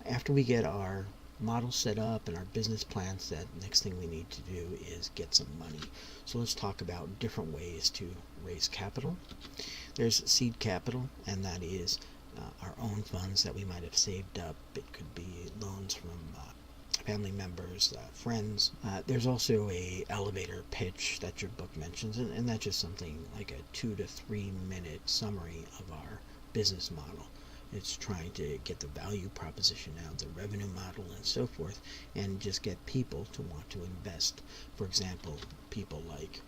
After we get our model set up and our business plan set, next thing we need to do is get some money. So let's talk about different ways to raise capital. There's seed capital, and that is our own funds that we might have saved up. It could be loans from family members, friends. There's also a elevator pitch that your book mentions, and that's just something like a 2 to 3 minute summary of our business model. It's trying to get the value proposition out, the revenue model, and so forth, and just get people to want to invest. For example, people like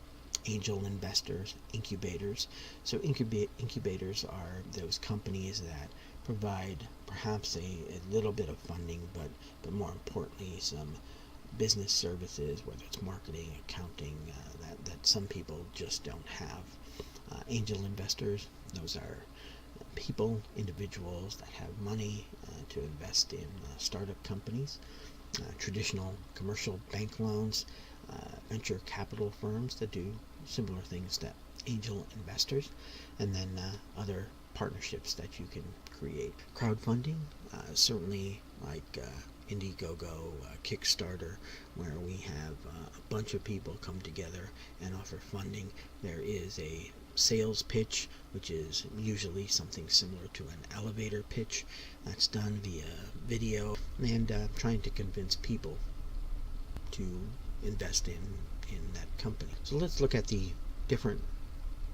angel investors, incubators. So incubators are those companies that provide perhaps a little bit of funding, but more importantly, some business services, whether it's marketing, accounting, that some people just don't have. Angel investors, those are people, individuals that have money to invest in startup companies. Traditional commercial bank loans, venture capital firms that do similar things to angel investors, and then other partnerships that you can create. Crowdfunding, certainly like Indiegogo, Kickstarter, where we have a bunch of people come together and offer funding. There is a sales pitch, which is usually something similar to an elevator pitch. That's done via video, and trying to convince people to invest in that company. So let's look at the different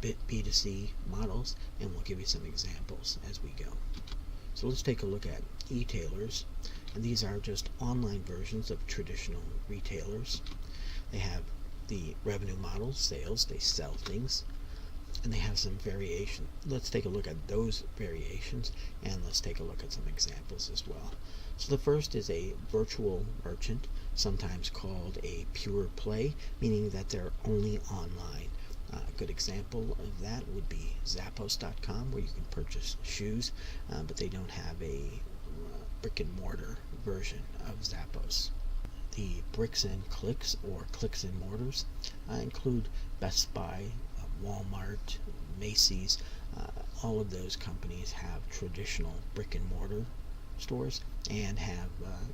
B2C models, and we'll give you some examples as we go. So let's take a look at e-tailers, and these are just online versions of traditional retailers. They have the revenue model, sales, they sell things, and they have some variation. Let's take a look at those variations, and let's take a look at some examples as well. So the first is a virtual merchant, sometimes called a pure play, meaning that they're only online. A good example of that would be Zappos.com, where you can purchase shoes, but they don't have a brick and mortar version of Zappos. The bricks and clicks, or clicks and mortars, include Best Buy, Walmart, Macy's. All of those companies have traditional brick and mortar stores and have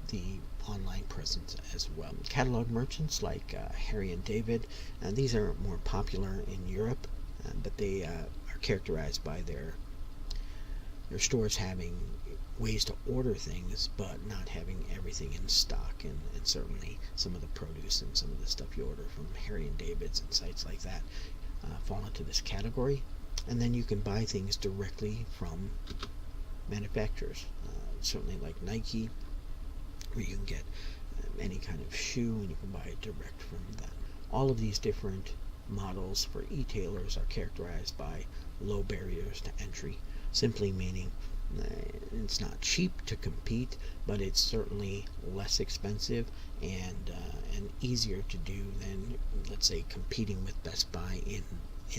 the online presence as well. Catalog merchants like Harry and David, and these are more popular in Europe, but they are characterized by their stores having ways to order things but not having everything in stock, and certainly some of the produce and some of the stuff you order from Harry and David's and sites like that fall into this category. And then you can buy things directly from manufacturers, certainly like Nike, where you can get any kind of shoe and you can buy it direct from them. All of these different models for e-tailers are characterized by low barriers to entry, simply meaning it's not cheap to compete, but it's certainly less expensive and easier to do than, let's say, competing with Best Buy in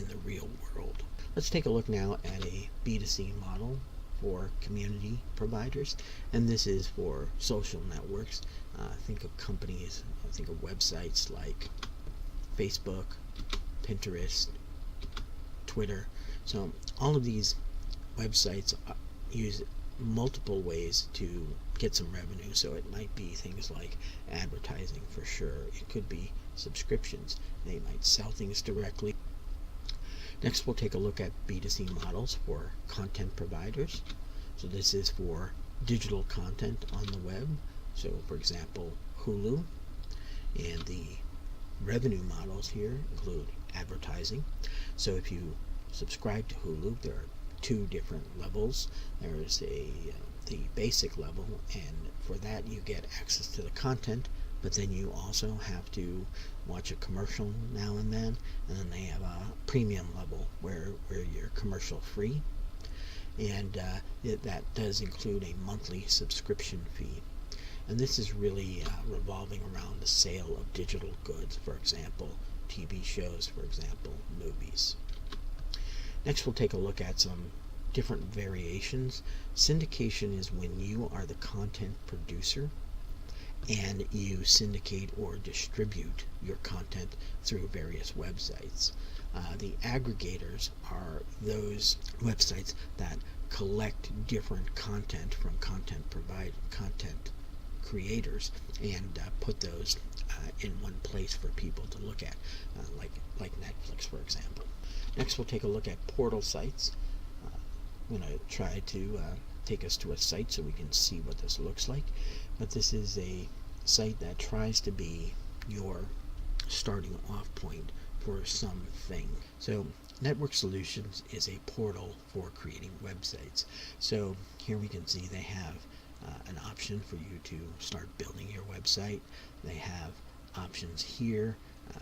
the real world. Let's take a look now at a B2C model for community providers, and this is for social networks. Think of companies, think of websites like Facebook, Pinterest, Twitter. So all of these websites use multiple ways to get some revenue. So it might be things like advertising for sure. It could be subscriptions. They might sell things directly. Next, we'll take a look at B2C models for content providers. So this is for digital content on the web. So for example, Hulu. And the revenue models here include advertising. So if you subscribe to Hulu, there are two different levels. There's the basic level, and for that you get access to the content, but then you also have to watch a commercial now and then they have a premium level where you're commercial free, and that does include a monthly subscription fee. And this is really revolving around the sale of digital goods, for example, TV shows, for example, movies. Next, we'll take a look at some different variations. Syndication is when you are the content producer and you syndicate or distribute your content through various websites. The aggregators are those websites that collect different content from content creators and put those in one place for people to look at, like Netflix, for example. Next, we'll take a look at portal sites. I'm going to try to take us to a site so we can see what this looks like. But this is a site that tries to be your starting off point for something. So Network Solutions is a portal for creating websites. So here we can see they have an option for you to start building your website. They have options here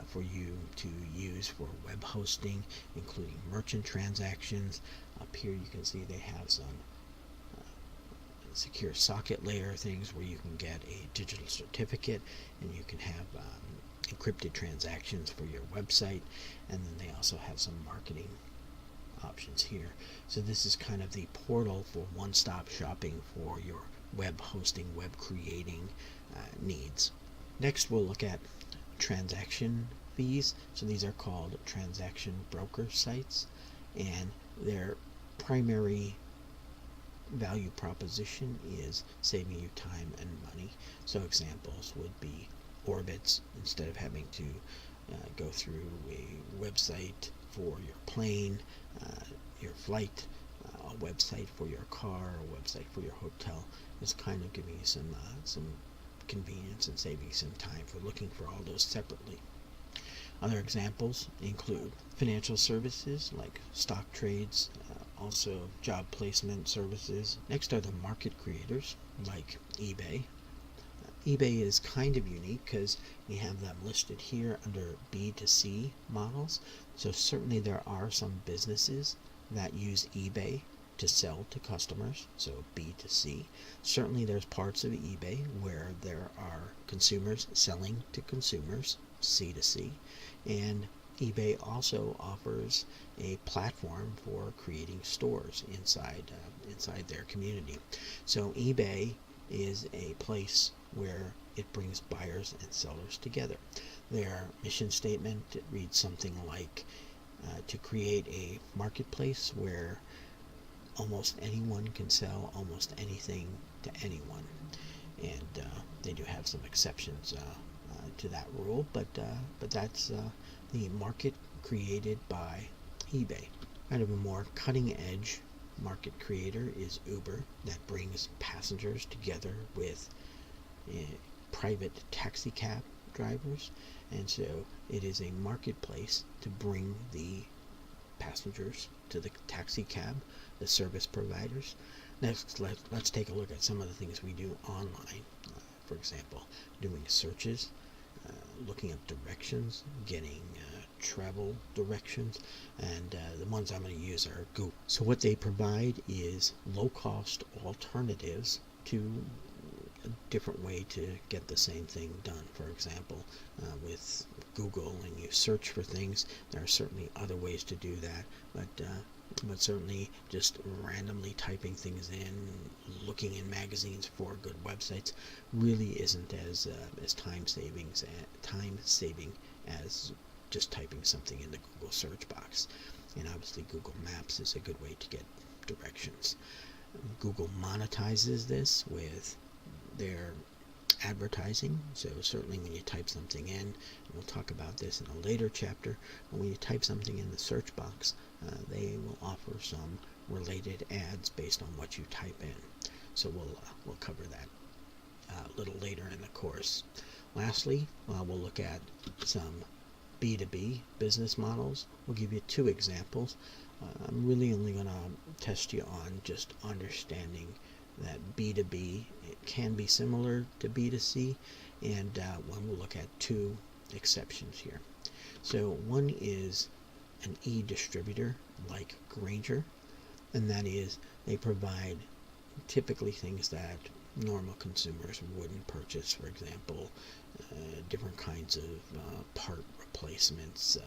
for you to use for web hosting, including merchant transactions. Up here you can see they have some secure socket layer things where you can get a digital certificate and you can have encrypted transactions for your website, and then they also have some marketing options here. So this is kind of the portal for one-stop shopping for your web hosting, web creating needs. Next, we'll look at transaction fees. So these are called transaction broker sites, and their primary value proposition is saving you time and money. So examples would be orbits. Instead of having to go through a website for your plane, your flight, a website for your car, a website for your hotel, is kind of giving you some convenience and saving you some time for looking for all those separately. Other examples include financial services like stock trades, also job placement services. Next are the market creators like eBay. eBay is kind of unique because we have them listed here under B2C models. So certainly there are some businesses that use eBay to sell to customers, so B2C. Certainly there's parts of eBay where there are consumers selling to consumers, C2C, and eBay also offers a platform for creating stores inside their community. So eBay is a place where it brings buyers and sellers together. Their mission statement reads something like to create a marketplace where almost anyone can sell almost anything to anyone. And they do have some exceptions to that rule, but that's the market created by eBay. Kind of a more cutting edge market creator is Uber, that brings passengers together with private taxi cab drivers, and so it is a marketplace to bring the passengers to the taxi cab, the service providers. Next, let's take a look at some of the things we do online. For example, doing searches, looking up directions, getting travel directions, and the ones I'm going to use are Google. So what they provide is low-cost alternatives to a different way to get the same thing done. For example, with Google, and you search for things, there are certainly other ways to do that, but certainly just randomly typing things in, looking in magazines for good websites, really isn't as time saving as just typing something in the Google search box. And obviously Google Maps is a good way to get directions. Google monetizes this with their advertising. So certainly when you type something in, and we'll talk about this in a later chapter, but when you type something in the search box, they will offer some related ads based on what you type in. So we'll cover that a little later in the course. Lastly, we'll look at some B2B business models. We'll give you two examples. I'm really only going to test you on just understanding that B2B, it can be similar to B2C, and we'll look at two exceptions here. So one is an e-distributor like Granger, and that is they provide typically things that normal consumers wouldn't purchase. For example, different kinds of part replacements,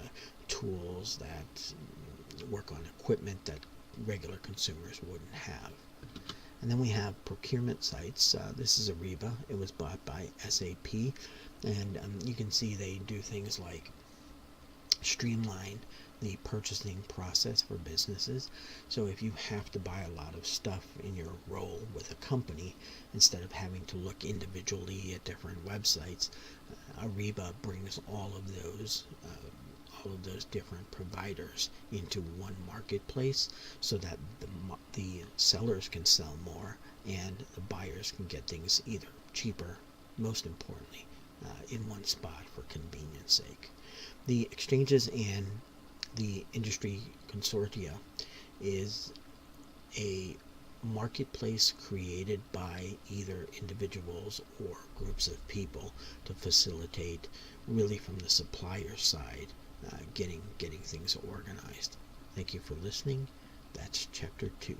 tools that work on equipment that regular consumers wouldn't have. And then we have procurement sites. This is Ariba. It was bought by SAP, and you can see they do things like streamline the purchasing process for businesses. So if you have to buy a lot of stuff in your role with a company, instead of having to look individually at different websites, Ariba brings all of those different providers into one marketplace, so that the sellers can sell more and the buyers can get things either cheaper, most importantly, in one spot for convenience sake. The exchanges and the industry consortia is a marketplace created by either individuals or groups of people to facilitate, really from the supplier side, getting things organized. Thank you for listening. That's Chapter 2.